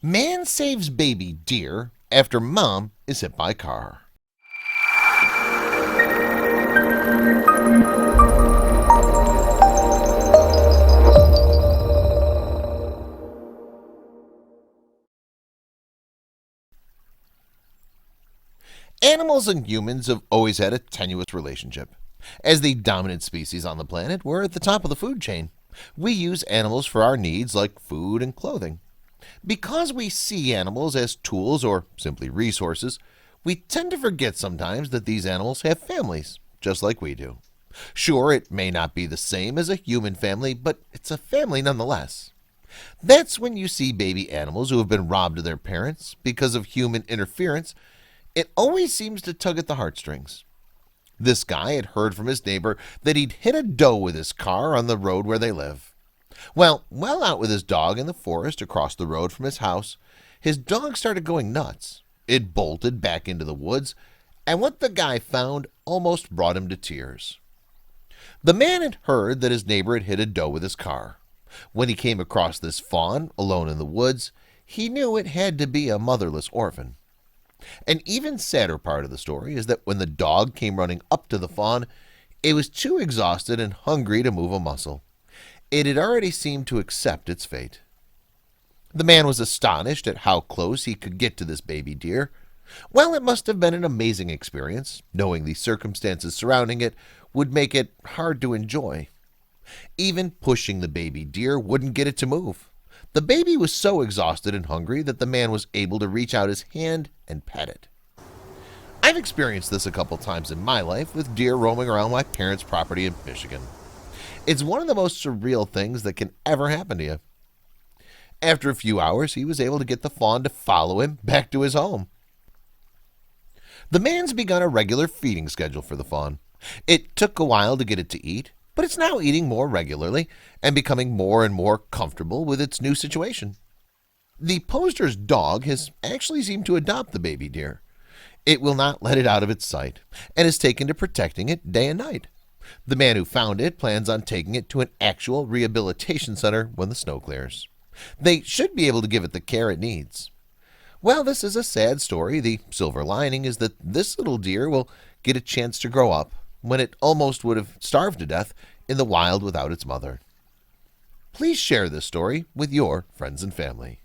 Man saves baby deer after mom is hit by car. Animals and humans have always had a tenuous relationship. As the dominant species on the planet, we're at the top of the food chain. We use animals for our needs like food and clothing. Because we see animals as tools or simply resources, we tend to forget sometimes that these animals have families, just like we do. Sure, it may not be the same as a human family, but it's a family nonetheless. That's when you see baby animals who have been robbed of their parents because of human interference. It always seems to tug at the heartstrings. This guy had heard from his neighbor that he'd hit a doe with his car on the road where they live. Well out with his dog in the forest across the road from his house, his dog started going nuts. It bolted back into the woods, and what the guy found almost brought him to tears. The man had heard that his neighbor had hit a doe with his car. When he came across this fawn alone in the woods, he knew it had to be a motherless orphan. An even sadder part of the story is that when the dog came running up to the fawn, it was too exhausted and hungry to move a muscle. It had already seemed to accept its fate. The man was astonished at how close he could get to this baby deer. Well, it must have been an amazing experience, knowing the circumstances surrounding it would make it hard to enjoy. Even pushing the baby deer wouldn't get it to move. The baby was so exhausted and hungry that the man was able to reach out his hand and pet it. I've experienced this a couple times in my life with deer roaming around my parents' property in Michigan. It's one of the most surreal things that can ever happen to you. After a few hours, he was able to get the fawn to follow him back to his home. The man's begun a regular feeding schedule for the fawn. It took a while to get it to eat, but it's now eating more regularly and becoming more and more comfortable with its new situation. The poster's dog has actually seemed to adopt the baby deer. It will not let it out of its sight and is taken to protecting it day and night. The man who found it plans on taking it to an actual rehabilitation center when the snow clears. They should be able to give it the care it needs. Well, this is a sad story. The silver lining is that this little deer will get a chance to grow up when it almost would have starved to death in the wild without its mother. Please share this story with your friends and family.